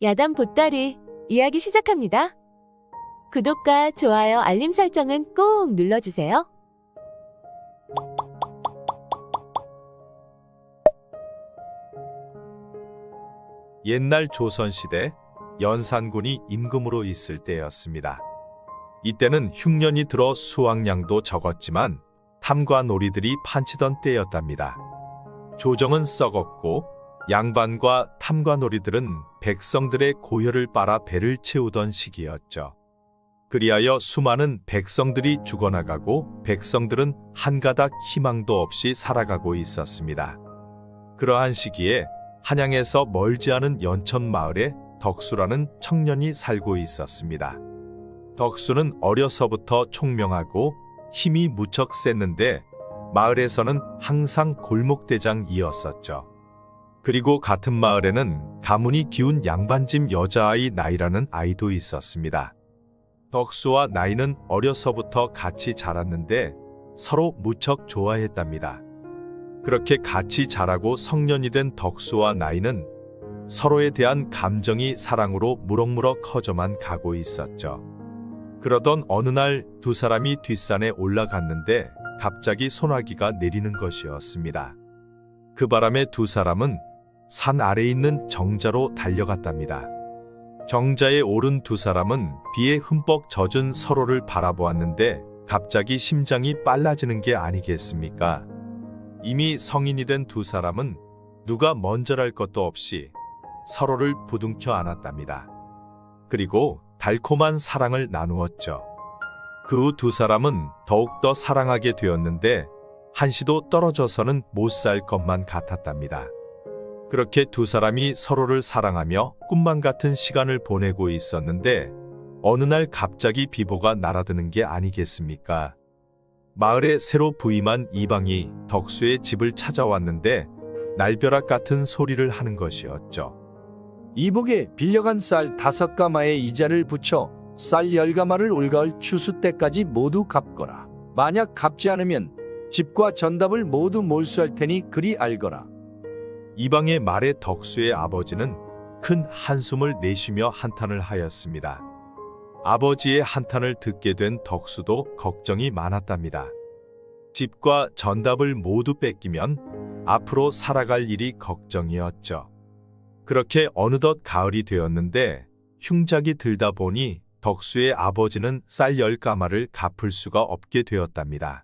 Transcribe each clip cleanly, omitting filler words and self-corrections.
야단 보따리 이야기 시작합니다. 구독과 좋아요, 알림 설정은 꼭 눌러주세요. 옛날 조선시대 연산군이 임금으로 있을 때였습니다. 이때는 흉년이 들어 수확량도 적었지만 탐과 놀이들이 판치던 때였답니다. 조정은 썩었고 양반과 탐과 놀이들은 백성들의 고혈을 빨아 배를 채우던 시기였죠. 그리하여 수많은 백성들이 죽어나가고 백성들은 한 가닥 희망도 없이 살아가고 있었습니다. 그러한 시기에 한양에서 멀지 않은 연천 마을에 덕수라는 청년이 살고 있었습니다. 덕수는 어려서부터 총명하고 힘이 무척 셌는데 마을에서는 항상 골목대장이었었죠. 그리고 같은 마을에는 가문이 기운 양반집 여자아이 나이라는 아이도 있었습니다. 덕수와 나이는 어려서부터 같이 자랐는데 서로 무척 좋아했답니다. 그렇게 같이 자라고 성년이 된 덕수와 나이는 서로에 대한 감정이 사랑으로 무럭무럭 커져만 가고 있었죠. 그러던 어느 날 두 사람이 뒷산에 올라갔는데 갑자기 소나기가 내리는 것이었습니다. 그 바람에 두 사람은 산 아래에 있는 정자로 달려갔답니다. 정자에 오른 두 사람은 비에 흠뻑 젖은 서로를 바라보았는데 갑자기 심장이 빨라지는 게 아니겠습니까? 이미 성인이 된 두 사람은 누가 먼저랄 것도 없이 서로를 부둥켜 안았답니다. 그리고 달콤한 사랑을 나누었죠. 그 후 두 사람은 더욱더 사랑하게 되었는데 한시도 떨어져서는 못 살 것만 같았답니다. 그렇게 두 사람이 서로를 사랑하며 꿈만 같은 시간을 보내고 있었는데 어느 날 갑자기 비보가 날아드는 게 아니겠습니까? 마을에 새로 부임한 이방이 덕수의 집을 찾아왔는데 날벼락 같은 소리를 하는 것이었죠. 이복에 빌려간 쌀 5가마에 이자를 붙여 쌀 10가마를 올가을 추수 때까지 모두 갚거라. 만약 갚지 않으면 집과 전답을 모두 몰수할 테니 그리 알거라. 이방의 말에 덕수의 아버지는 큰 한숨을 내쉬며 한탄을 하였습니다. 아버지의 한탄을 듣게 된 덕수도 걱정이 많았답니다. 집과 전답을 모두 뺏기면 앞으로 살아갈 일이 걱정이었죠. 그렇게 어느덧 가을이 되었는데 흉작이 들다 보니 덕수의 아버지는 쌀 10가마를 갚을 수가 없게 되었답니다.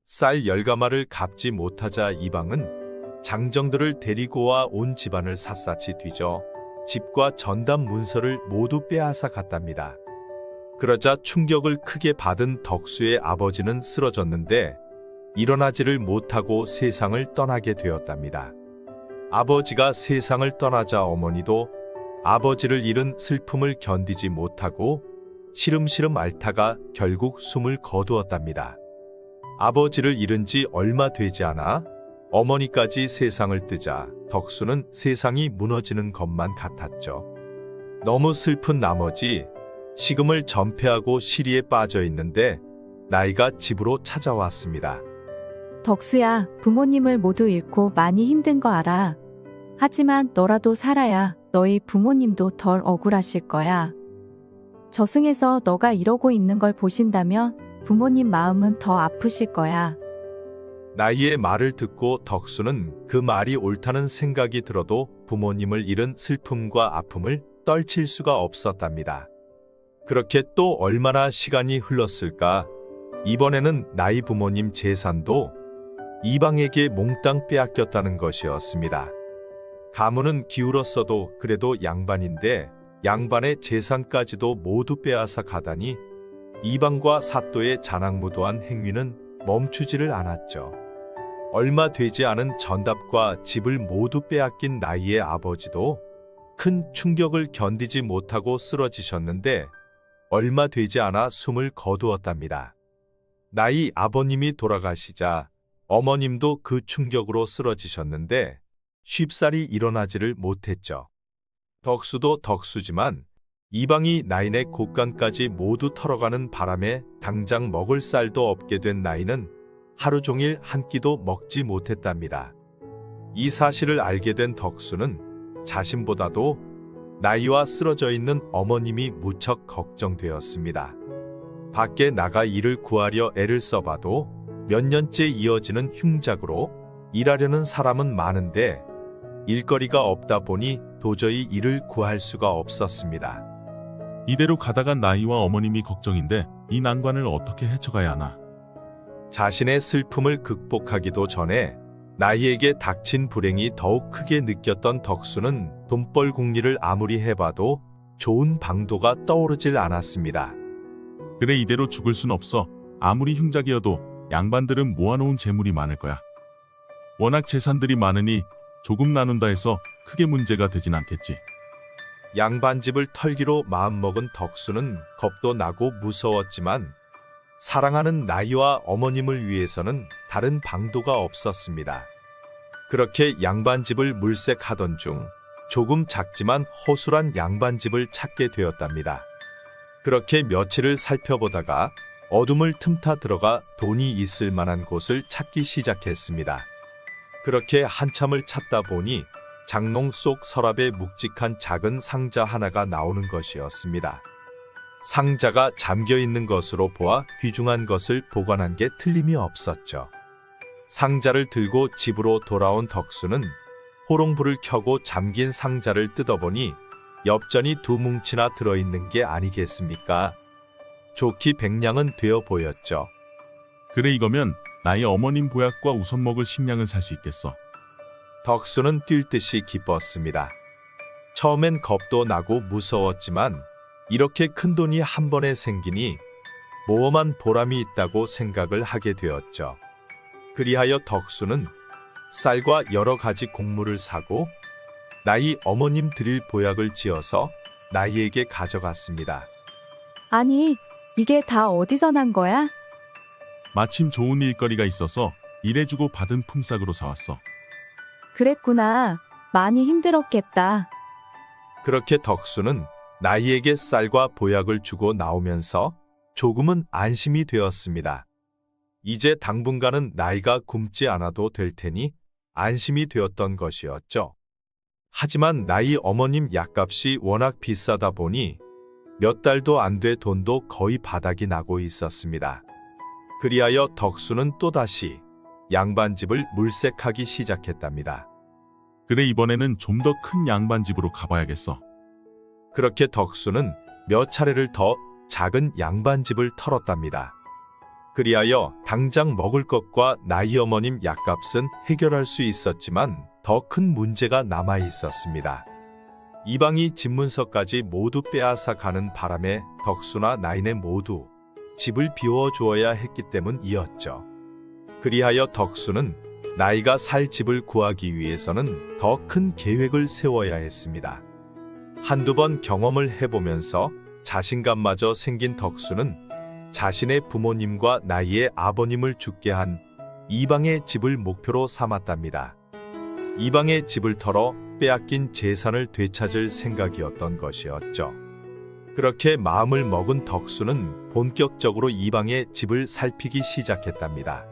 쌀 10가마를 갚지 못하자 이방은 장정들을 데리고 와 온 집안을 샅샅이 뒤져 집과 전답 문서를 모두 빼앗아 갔답니다. 그러자 충격을 크게 받은 덕수의 아버지는 쓰러졌는데 일어나지를 못하고 세상을 떠나게 되었답니다. 아버지가 세상을 떠나자 어머니도 아버지를 잃은 슬픔을 견디지 못하고 시름시름 앓다가 결국 숨을 거두었답니다. 아버지를 잃은 지 얼마 되지 않아 어머니까지 세상을 뜨자 덕수는 세상이 무너지는 것만 같았죠. 너무 슬픈 나머지 식음을 전폐하고 시리에 빠져 있는데 나이가 집으로 찾아왔습니다. 덕수야, 부모님을 모두 잃고 많이 힘든 거 알아. 하지만 너라도 살아야 너희 부모님도 덜 억울하실 거야. 저승에서 너가 이러고 있는 걸 보신다면 부모님 마음은 더 아프실 거야. 나이의 말을 듣고 덕수는 그 말이 옳다는 생각이 들어도 부모님을 잃은 슬픔과 아픔을 떨칠 수가 없었답니다. 그렇게 또 얼마나 시간이 흘렀을까? 이번에는 나이 부모님 재산도 이방에게 몽땅 빼앗겼다는 것이었습니다. 가문은 기울었어도 그래도 양반인데 양반의 재산까지도 모두 빼앗아 가다니 이방과 사또의 자랑무도한 행위는 멈추지를 않았죠. 얼마 되지 않은 전답과 집을 모두 빼앗긴 나이의 아버지도 큰 충격을 견디지 못하고 쓰러지셨는데 얼마 되지 않아 숨을 거두었답니다. 나이 아버님이 돌아가시자 어머님도 그 충격으로 쓰러지셨는데 쉽사리 일어나지를 못했죠. 덕수도 덕수지만 이방이 나인의 곳간까지 모두 털어가는 바람에 당장 먹을 쌀도 없게 된 나이는 하루 종일 한 끼도 먹지 못했답니다. 이 사실을 알게 된 덕수는 자신보다도 나이와 쓰러져 있는 어머님이 무척 걱정되었습니다. 밖에 나가 일을 구하려 애를 써봐도 몇 년째 이어지는 흉작으로 일하려는 사람은 많은데 일거리가 없다 보니 도저히 일을 구할 수가 없었습니다. 이대로 가다간 나이와 어머님이 걱정인데 이 난관을 어떻게 헤쳐가야 하나. 자신의 슬픔을 극복하기도 전에 나이에게 닥친 불행이 더욱 크게 느꼈던 덕수는 돈벌 궁리를 아무리 해봐도 좋은 방도가 떠오르질 않았습니다. 그래 이대로 죽을 순 없어. 아무리 흉작이어도 양반들은 모아놓은 재물이 많을 거야. 워낙 재산들이 많으니 조금 나눈다 해서 크게 문제가 되진 않겠지. 양반집을 털기로 마음먹은 덕수는 겁도 나고 무서웠지만 사랑하는 나이와 어머님을 위해서는 다른 방도가 없었습니다. 그렇게 양반집을 물색하던 중 조금 작지만 허술한 양반집을 찾게 되었답니다. 그렇게 며칠을 살펴보다가 어둠을 틈타 들어가 돈이 있을 만한 곳을 찾기 시작했습니다. 그렇게 한참을 찾다 보니 장롱 속 서랍에 묵직한 작은 상자 하나가 나오는 것이었습니다. 상자가 잠겨 있는 것으로 보아 귀중한 것을 보관한 게 틀림이 없었죠. 상자를 들고 집으로 돌아온 덕수는 호롱불을 켜고 잠긴 상자를 뜯어보니 엽전이 2뭉치나 들어있는 게 아니겠습니까? 좋기 백냥은 되어 보였죠. 그래 이거면 나의 어머님 보약과 우선 먹을 식량을 살 수 있겠어. 덕수는 뛸 듯이 기뻤습니다. 처음엔 겁도 나고 무서웠지만 이렇게 큰 돈이 한 번에 생기니 모험한 보람이 있다고 생각을 하게 되었죠. 그리하여 덕수는 쌀과 여러 가지 곡물을 사고 나이 어머님 드릴 보약을 지어서 나이에게 가져갔습니다. 아니, 이게 다 어디서 난 거야? 마침 좋은 일거리가 있어서 일해주고 받은 품삯으로 사왔어. 그랬구나. 많이 힘들었겠다. 그렇게 덕수는 나이에게 쌀과 보약을 주고 나오면서 조금은 안심이 되었습니다. 이제 당분간은 나이가 굶지 않아도 될 테니 안심이 되었던 것이었죠. 하지만 나이 어머님 약값이 워낙 비싸다 보니 몇 달도 안 돼 돈도 거의 바닥이 나고 있었습니다. 그리하여 덕수는 또다시 양반집을 물색하기 시작했답니다. 그래 이번에는 좀 더 큰 양반집으로 가봐야겠어. 그렇게 덕수는 몇 차례를 더 작은 양반집을 털었답니다. 그리하여 당장 먹을 것과 나이 어머님 약값은 해결할 수 있었지만 더 큰 문제가 남아 있었습니다. 이방이 집문서까지 모두 빼앗아 가는 바람에 덕수나 나이네 모두 집을 비워주어야 했기 때문이었죠. 그리하여 덕수는 나이가 살 집을 구하기 위해서는 더 큰 계획을 세워야 했습니다. 한두 번 경험을 해보면서 자신감마저 생긴 덕수는 자신의 부모님과 나이의 아버님을 죽게 한 이방의 집을 목표로 삼았답니다. 이방의 집을 털어 빼앗긴 재산을 되찾을 생각이었던 것이었죠. 그렇게 마음을 먹은 덕수는 본격적으로 이방의 집을 살피기 시작했답니다.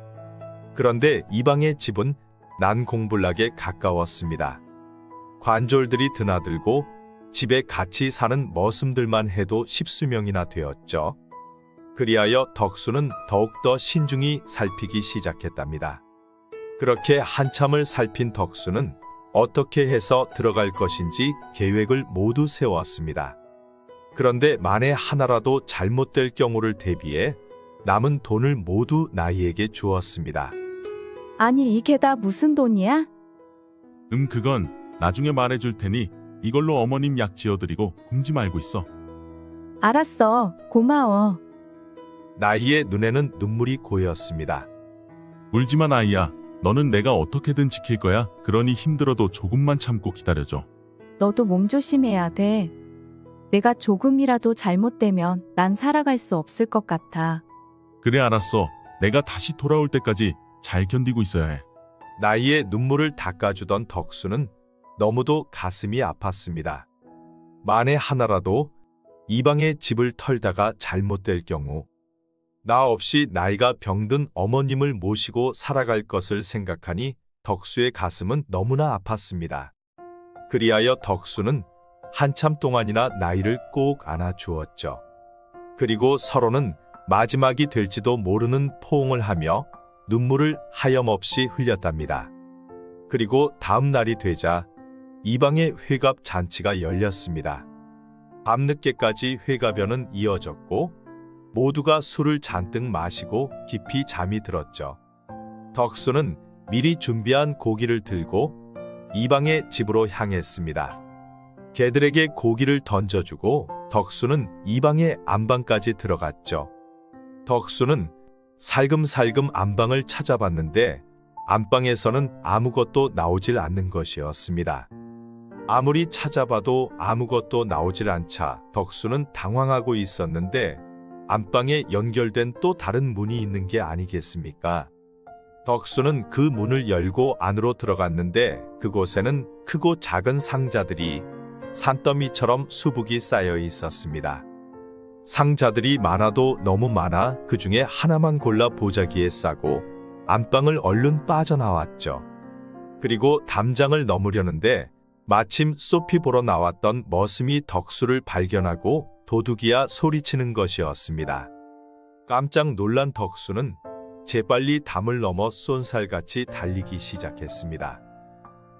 그런데 이방의 집은 난공불락에 가까웠습니다. 관졸들이 드나들고 집에 같이 사는 머슴들만 해도 10수명이나 되었죠. 그리하여 덕수는 더욱더 신중히 살피기 시작했답니다. 그렇게 한참을 살핀 덕수는 어떻게 해서 들어갈 것인지 계획을 모두 세웠습니다. 그런데 만에 하나라도 잘못될 경우를 대비해 남은 돈을 모두 나이에게 주었습니다. 아니, 이게 다 무슨 돈이야? 그건 나중에 말해줄 테니 이걸로 어머님 약 지어드리고 굶지 말고 있어. 알았어. 고마워. 나이의 눈에는 눈물이 고였습니다. 울지마 아이야. 너는 내가 어떻게든 지킬 거야. 그러니 힘들어도 조금만 참고 기다려줘. 너도 몸 조심해야 돼. 내가 조금이라도 잘못되면 난 살아갈 수 없을 것 같아. 그래 알았어. 내가 다시 돌아올 때까지 잘 견디고 있어야 해. 나이의 눈물을 닦아주던 덕수는 너무도 가슴이 아팠습니다. 만에 하나라도 이방의 집을 털다가 잘못될 경우 나 없이 나이가 병든 어머님을 모시고 살아갈 것을 생각하니 덕수의 가슴은 너무나 아팠습니다. 그리하여 덕수는 한참 동안이나 나이를 꼭 안아주었죠. 그리고 서로는 마지막이 될지도 모르는 포옹을 하며 눈물을 하염없이 흘렸답니다. 그리고 다음 날이 되자 이방의 회갑 잔치가 열렸습니다. 밤늦게까지 회가변은 이어졌고 모두가 술을 잔뜩 마시고 깊이 잠이 들었죠. 덕수는 미리 준비한 고기를 들고 이방의 집으로 향했습니다. 개들에게 고기를 던져주고 덕수는 이방의 안방까지 들어갔죠. 덕수는 살금살금 안방을 찾아봤는데 안방에서는 아무것도 나오질 않는 것이었습니다. 아무리 찾아봐도 아무것도 나오질 않자 덕수는 당황하고 있었는데 안방에 연결된 또 다른 문이 있는 게 아니겠습니까? 덕수는 그 문을 열고 안으로 들어갔는데 그곳에는 크고 작은 상자들이 산더미처럼 수북이 쌓여 있었습니다. 상자들이 많아도 너무 많아 그 중에 하나만 골라 보자기에 싸고 안방을 얼른 빠져나왔죠. 그리고 담장을 넘으려는데 마침 소피 보러 나왔던 머슴이 덕수를 발견하고 도둑이야 소리치는 것이었습니다. 깜짝 놀란 덕수는 재빨리 담을 넘어 쏜살같이 달리기 시작했습니다.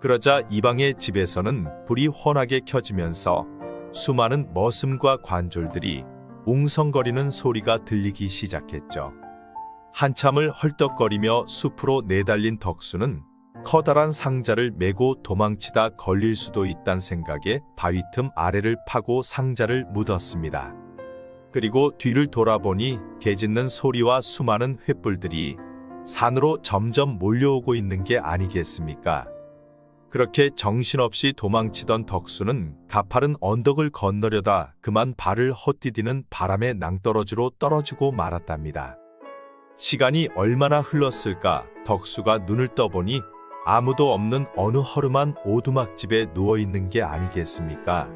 그러자 이방의 집에서는 불이 환하게 켜지면서 수많은 머슴과 관졸들이 웅성거리는 소리가 들리기 시작했죠. 한참을 헐떡거리며 숲으로 내달린 덕수는 커다란 상자를 메고 도망치다 걸릴 수도 있다는 생각에 바위 틈 아래를 파고 상자를 묻었습니다. 그리고 뒤를 돌아보니 개 짖는 소리와 수많은 횃불들이 산으로 점점 몰려오고 있는 게 아니겠습니까? 그렇게 정신없이 도망치던 덕수는 가파른 언덕을 건너려다 그만 발을 헛디디는 바람에 낭떠러지로 떨어지고 말았답니다. 시간이 얼마나 흘렀을까 덕수가 눈을 떠보니 아무도 없는 어느 허름한 오두막집에 누워있는 게 아니겠습니까?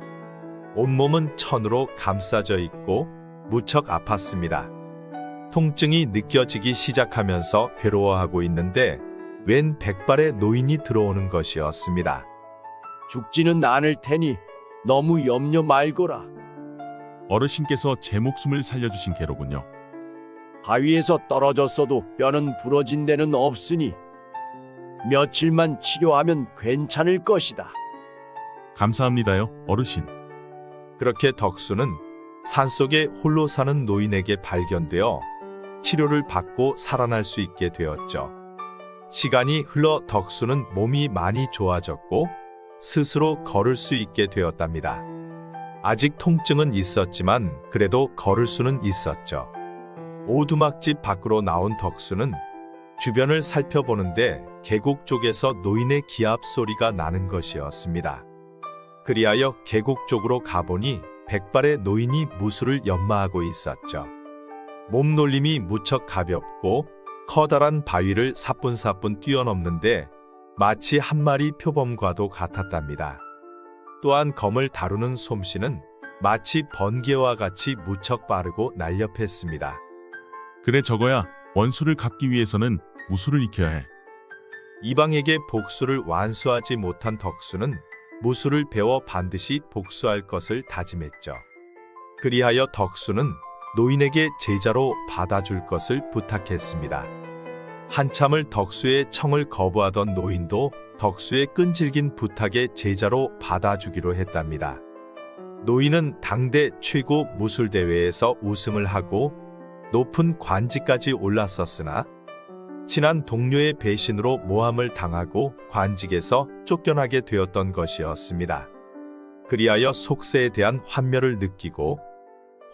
온몸은 천으로 감싸져 있고 무척 아팠습니다. 통증이 느껴지기 시작하면서 괴로워하고 있는데 웬 백발의 노인이 들어오는 것이었습니다. 죽지는 않을 테니 너무 염려 말거라. 어르신께서 제 목숨을 살려주신 개로군요. 바위에서 떨어졌어도 뼈는 부러진 데는 없으니 며칠만 치료하면 괜찮을 것이다. 감사합니다요, 어르신. 그렇게 덕수는 산속에 홀로 사는 노인에게 발견되어 치료를 받고 살아날 수 있게 되었죠. 시간이 흘러 덕수는 몸이 많이 좋아졌고 스스로 걸을 수 있게 되었답니다. 아직 통증은 있었지만 그래도 걸을 수는 있었죠. 오두막집 밖으로 나온 덕수는 주변을 살펴보는데 계곡 쪽에서 노인의 기합 소리가 나는 것이었습니다. 그리하여 계곡 쪽으로 가보니 백발의 노인이 무술을 연마하고 있었죠. 몸놀림이 무척 가볍고 커다란 바위를 사뿐사뿐 뛰어넘는데 마치 한 마리 표범과도 같았답니다. 또한 검을 다루는 솜씨는 마치 번개와 같이 무척 빠르고 날렵했습니다. 그래 저거야 원수를 갚기 위해서는 무술을 익혀야 해. 이방에게 복수를 완수하지 못한 덕수는 무술을 배워 반드시 복수할 것을 다짐했죠. 그리하여 덕수는 노인에게 제자로 받아줄 것을 부탁했습니다. 한참을 덕수의 청을 거부하던 노인도 덕수의 끈질긴 부탁에 제자로 받아주기로 했답니다. 노인은 당대 최고 무술대회에서 우승을 하고 높은 관직까지 올랐었으나 친한 동료의 배신으로 모함을 당하고 관직에서 쫓겨나게 되었던 것이었습니다. 그리하여 속세에 대한 환멸을 느끼고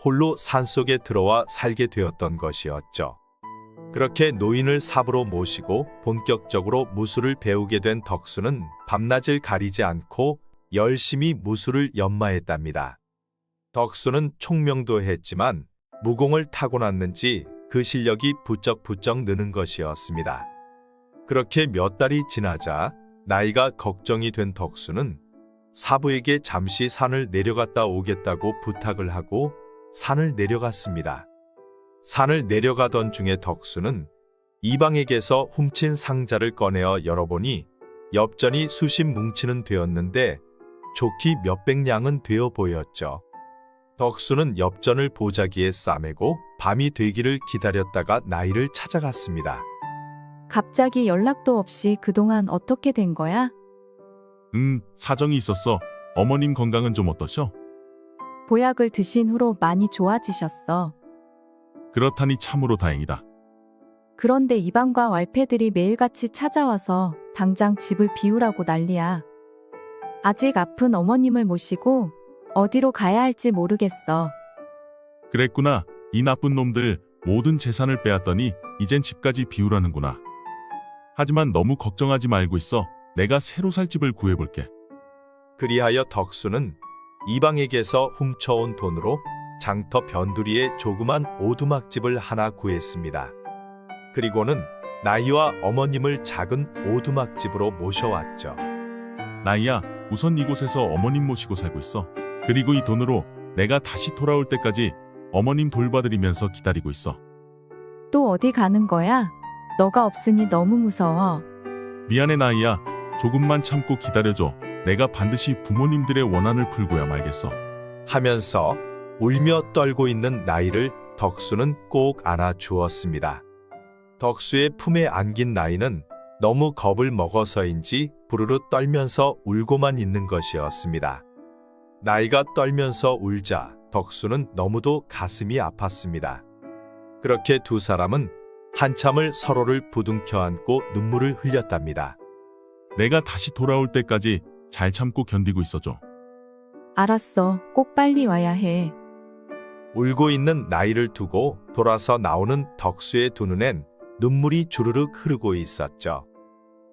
홀로 산속에 들어와 살게 되었던 것이었죠. 그렇게 노인을 삽으로 모시고 본격적으로 무술을 배우게 된 덕수는 밤낮을 가리지 않고 열심히 무술을 연마했답니다. 덕수는 총명도 했지만 무공을 타고났는지 그 실력이 부쩍부쩍 느는 것이었습니다. 그렇게 몇 달이 지나자 나이가 걱정이 된 덕수는 사부에게 잠시 산을 내려갔다 오겠다고 부탁을 하고 산을 내려갔습니다. 산을 내려가던 중에 덕수는 이방에게서 훔친 상자를 꺼내어 열어보니 엽전이 수십 뭉치는 되었는데 좋기 몇백 냥은 되어 보였죠. 덕수는 엽전을 보자기에 싸매고 밤이 되기를 기다렸다가 나이를 찾아갔습니다. 갑자기 연락도 없이 그동안 어떻게 된 거야? 사정이 있었어. 어머님 건강은 좀 어떠셔? 보약을 드신 후로 많이 좋아지셨어. 그렇다니 참으로 다행이다. 그런데 이방과 왈패들이 매일같이 찾아와서 당장 집을 비우라고 난리야. 아직 아픈 어머님을 모시고 어디로 가야 할지 모르겠어. 그랬구나. 이 나쁜 놈들 모든 재산을 빼앗더니 이젠 집까지 비우라는구나. 하지만 너무 걱정하지 말고 있어. 내가 새로 살 집을 구해볼게. 그리하여 덕수는 이방에게서 훔쳐온 돈으로 장터 변두리에 조그만 오두막집을 하나 구했습니다. 그리고는 나이와 어머님을 작은 오두막집으로 모셔왔죠. 나이야, 우선 이곳에서 어머님 모시고 살고 있어. 그리고 이 돈으로 내가 다시 돌아올 때까지 어머님 돌봐드리면서 기다리고 있어. 또 어디 가는 거야? 너가 없으니 너무 무서워. 미안해 나이야. 조금만 참고 기다려줘. 내가 반드시 부모님들의 원한을 풀고야 말겠어. 하면서 울며 떨고 있는 나이를 덕수는 꼭 안아 주었습니다. 덕수의 품에 안긴 나이는 너무 겁을 먹어서인지 부르르 떨면서 울고만 있는 것이었습니다. 나이가 떨면서 울자 덕수는 너무도 가슴이 아팠습니다. 그렇게 두 사람은 한참을 서로를 부둥켜 안고 눈물을 흘렸답니다. 내가 다시 돌아올 때까지 잘 참고 견디고 있어줘. 알았어. 꼭 빨리 와야 해. 울고 있는 나이를 두고 돌아서 나오는 덕수의 두 눈엔 눈물이 주르륵 흐르고 있었죠.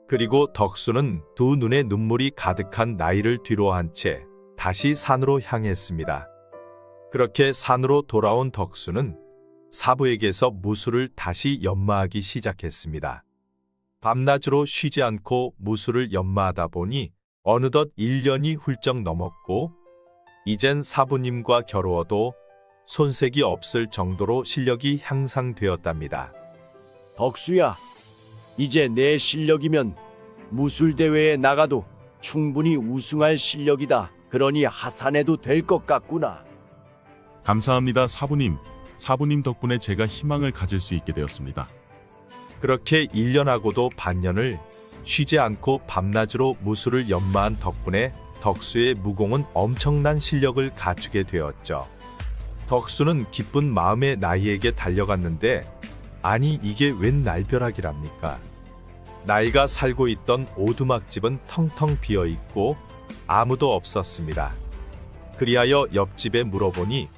그리고 덕수는 두 눈에 눈물이 가득한 나이를 뒤로 한 채 다시 산으로 향했습니다. 그렇게 산으로 돌아온 덕수는 사부에게서 무술을 다시 연마하기 시작했습니다. 밤낮으로 쉬지 않고 무술을 연마하다 보니 어느덧 1년이 훌쩍 넘었고 이젠 사부님과 겨루어도 손색이 없을 정도로 실력이 향상되었답니다. 덕수야, 이제 내 실력이면 무술대회에 나가도 충분히 우승할 실력이다. 그러니 하산해도 될 것 같구나. 감사합니다 사부님. 사부님 덕분에 제가 희망을 가질 수 있게 되었습니다. 그렇게 1년하고도 반년을 쉬지 않고 밤낮으로 무술을 연마한 덕분에 덕수의 무공은 엄청난 실력을 갖추게 되었죠. 덕수는 기쁜 마음에 나이에게 달려갔는데 아니 이게 웬 날벼락이랍니까? 나이가 살고 있던 오두막집은 텅텅 비어있고 아무도 없었습니다. 그리하여 옆집에 물어보니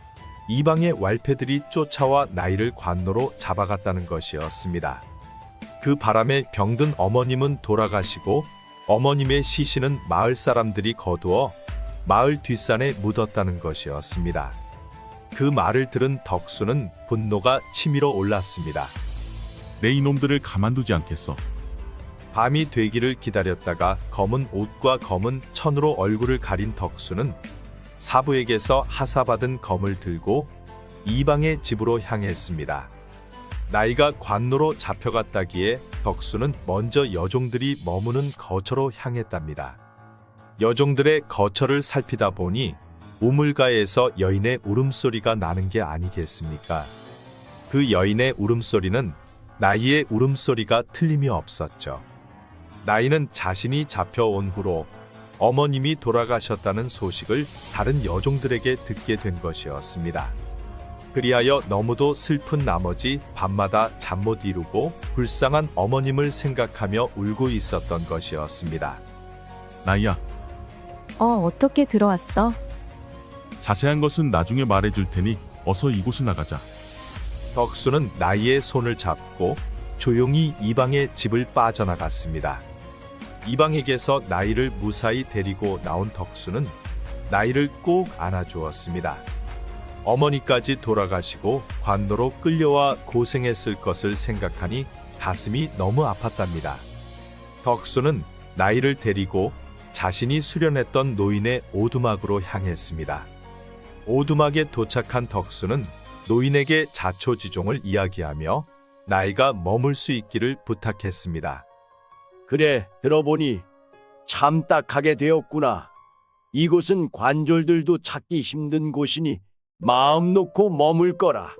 이방의 왈패들이 쫓아와 나이를 관노로 잡아갔다는 것이었습니다. 그 바람에 병든 어머님은 돌아가시고 어머님의 시신은 마을 사람들이 거두어 마을 뒷산에 묻었다는 것이었습니다. 그 말을 들은 덕수는 분노가 치밀어 올랐습니다. 내 이놈들을 가만두지 않겠어. 밤이 되기를 기다렸다가 검은 옷과 검은 천으로 얼굴을 가린 덕수는 사부에게서 하사받은 검을 들고 이방의 집으로 향했습니다. 나이가 관노로 잡혀갔다기에 덕수는 먼저 여종들이 머무는 거처로 향했답니다. 여종들의 거처를 살피다 보니 우물가에서 여인의 울음소리가 나는 게 아니겠습니까? 그 여인의 울음소리는 나이의 울음소리가 틀림이 없었죠. 나이는 자신이 잡혀온 후로 어머님이 돌아가셨다는 소식을 다른 여종들에게 듣게 된 것이었습니다. 그리하여 너무도 슬픈 나머지 밤마다 잠 못 이루고 불쌍한 어머님을 생각하며 울고 있었던 것이었습니다. 나이야, 어떻게 들어왔어? 자세한 것은 나중에 말해줄 테니 어서 이곳을 나가자. 덕수는 나이의 손을 잡고 조용히 이방의 집을 빠져나갔습니다. 이방에게서 나이를 무사히 데리고 나온 덕수는 나이를 꼭 안아주었습니다. 어머니까지 돌아가시고 관노로 끌려와 고생했을 것을 생각하니 가슴이 너무 아팠답니다. 덕수는 나이를 데리고 자신이 수련했던 노인의 오두막으로 향했습니다. 오두막에 도착한 덕수는 노인에게 자초지종을 이야기하며 나이가 머물 수 있기를 부탁했습니다. 그래, 들어보니 참 딱하게 되었구나. 이곳은 관졸들도 찾기 힘든 곳이니 마음 놓고 머물 거라.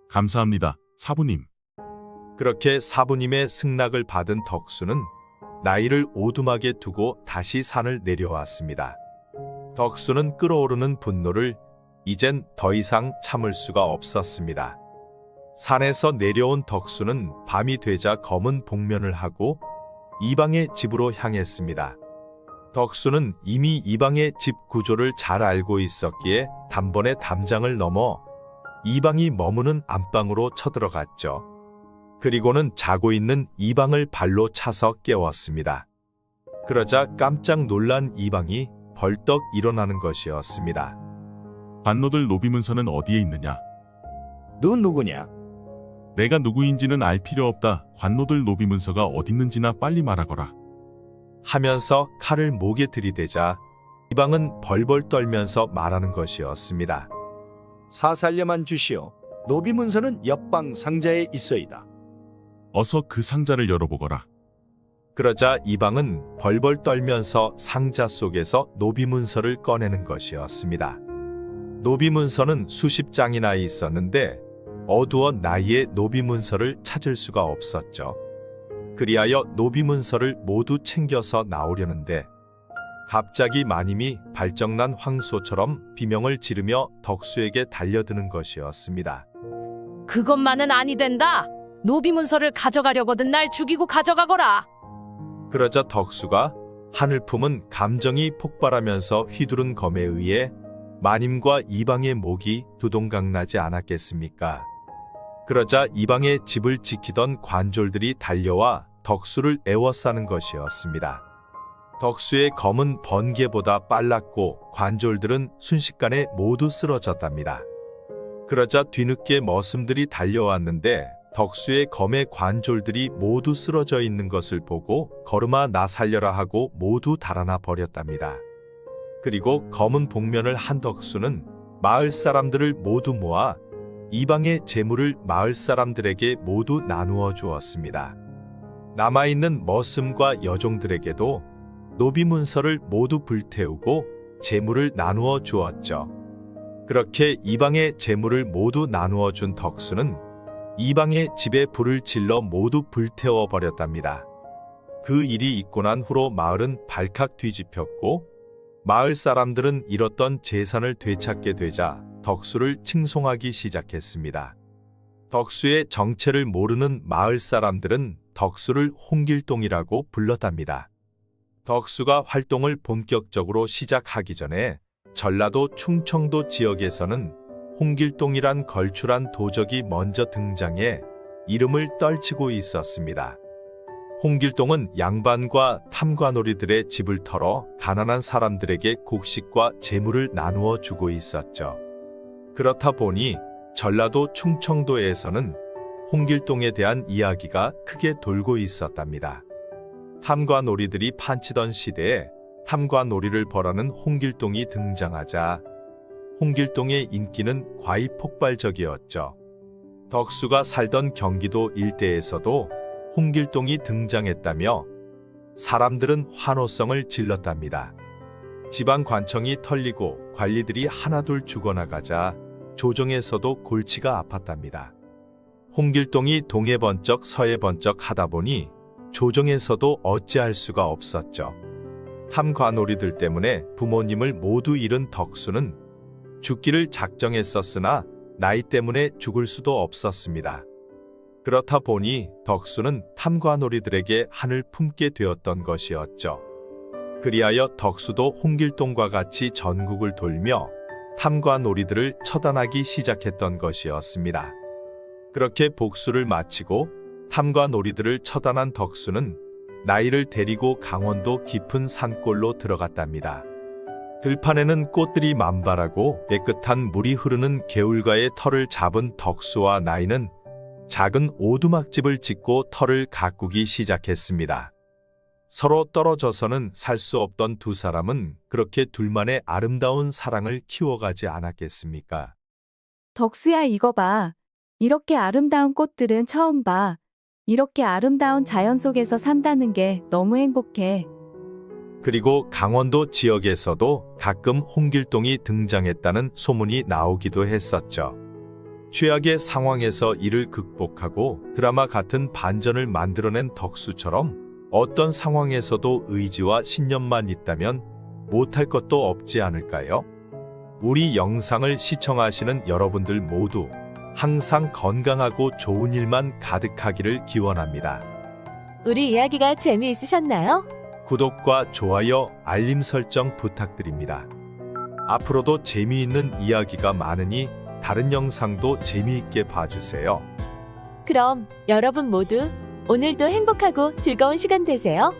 감사합니다, 사부님. 그렇게 사부님의 승낙을 받은 덕수는 나이를 오두막에 두고 다시 산을 내려왔습니다. 덕수는 끓어오르는 분노를 이젠 더 이상 참을 수가 없었습니다. 산에서 내려온 덕수는 밤이 되자 검은 복면을 하고 이방의 집으로 향했습니다. 덕수는 이미 이방의 집 구조를 잘 알고 있었기에 단번에 담장을 넘어 이방이 머무는 안방으로 쳐들어갔죠. 그리고는 자고 있는 이방을 발로 차서 깨웠습니다. 그러자 깜짝 놀란 이방이 벌떡 일어나는 것이었습니다. 관노들 노비문서는 어디에 있느냐? 너 누구냐? 내가 누구인지는 알 필요 없다. 관노들 노비문서가 어딨는지나 빨리 말하거라. 하면서 칼을 목에 들이대자 이방은 벌벌 떨면서 말하는 것이었습니다. 사살려만 주시오. 노비문서는 옆방 상자에 있어이다. 어서 그 상자를 열어보거라. 그러자 이방은 벌벌 떨면서 상자 속에서 노비문서를 꺼내는 것이었습니다. 노비문서는 수십 장이나 있었는데 어두워 나이에 노비문서를 찾을 수가 없었죠. 그리하여 노비문서를 모두 챙겨서 나오려는데 갑자기 마님이 발정난 황소처럼 비명을 지르며 덕수에게 달려드는 것이었습니다. 그것만은 아니 된다. 노비문서를 가져가려거든 날 죽이고 가져가거라. 그러자 덕수가 하늘 품은 감정이 폭발하면서 휘두른 검에 의해 마님과 이방의 목이 두동강나지 않았겠습니까? 그러자 이방의 집을 지키던 관졸들이 달려와 덕수를 애워싸는 것이었습니다. 덕수의 검은 번개보다 빨랐고 관졸들은 순식간에 모두 쓰러졌답니다. 그러자 뒤늦게 머슴들이 달려왔는데 덕수의 검의 관졸들이 모두 쓰러져 있는 것을 보고 걸음아 나 살려라 하고 모두 달아나 버렸답니다. 그리고 검은 복면을 한 덕수는 마을 사람들을 모두 모아 이방의 재물을 마을 사람들에게 모두 나누어 주었습니다. 남아있는 머슴과 여종들에게도 노비문서를 모두 불태우고 재물을 나누어 주었죠. 그렇게 이방의 재물을 모두 나누어 준 덕수는 이방의 집에 불을 질러 모두 불태워 버렸답니다. 그 일이 있고 난 후로 마을은 발칵 뒤집혔고 마을 사람들은 잃었던 재산을 되찾게 되자 덕수를 칭송하기 시작했습니다. 덕수의 정체를 모르는 마을 사람들은 덕수를 홍길동이라고 불렀답니다. 덕수가 활동을 본격적으로 시작하기 전에 전라도 충청도 지역에서는 홍길동이란 걸출한 도적이 먼저 등장해 이름을 떨치고 있었습니다. 홍길동은 양반과 탐관오리들의 집을 털어 가난한 사람들에게 곡식과 재물을 나누어 주고 있었죠. 그렇다 보니 전라도 충청도에서는 홍길동에 대한 이야기가 크게 돌고 있었답니다. 탐관오리들이 판치던 시대에 탐관오리를 벌하는 홍길동이 등장하자 홍길동의 인기는 과히 폭발적이었죠. 덕수가 살던 경기도 일대에서도 홍길동이 등장했다며 사람들은 환호성을 질렀답니다. 지방 관청이 털리고 관리들이 하나둘 죽어나가자 조정에서도 골치가 아팠답니다. 홍길동이 동해 번쩍 서해 번쩍 하다 보니 조정에서도 어찌할 수가 없었죠. 탐관오리들 때문에 부모님을 모두 잃은 덕수는 죽기를 작정했었으나 나이 때문에 죽을 수도 없었습니다. 그렇다 보니 덕수는 탐관오리들에게 한을 품게 되었던 것이었죠. 그리하여 덕수도 홍길동과 같이 전국을 돌며 탐관오리들을 처단하기 시작했던 것이었습니다. 그렇게 복수를 마치고 탐관오리들을 처단한 덕수는 나이를 데리고 강원도 깊은 산골로 들어갔답니다. 들판에는 꽃들이 만발하고 깨끗한 물이 흐르는 개울가의 터를 잡은 덕수와 나이는 작은 오두막집을 짓고 터를 가꾸기 시작했습니다. 서로 떨어져서는 살 수 없던 두 사람은 그렇게 둘만의 아름다운 사랑을 키워가지 않았겠습니까? 덕수야, 이거 봐. 이렇게 아름다운 꽃들은 처음 봐. 이렇게 아름다운 자연 속에서 산다는 게 너무 행복해. 그리고 강원도 지역에서도 가끔 홍길동이 등장했다는 소문이 나오기도 했었죠. 최악의 상황에서 이를 극복하고 드라마 같은 반전을 만들어낸 덕수처럼 어떤 상황에서도 의지와 신념만 있다면 못할 것도 없지 않을까요? 우리 영상을 시청하시는 여러분들 모두 항상 건강하고 좋은 일만 가득하기를 기원합니다. 우리 이야기가 재미있으셨나요? 구독과 좋아요, 알림 설정 부탁드립니다. 앞으로도 재미있는 이야기가 많으니 다른 영상도 재미있게 봐주세요. 그럼 여러분 모두 오늘도 행복하고 즐거운 시간 되세요.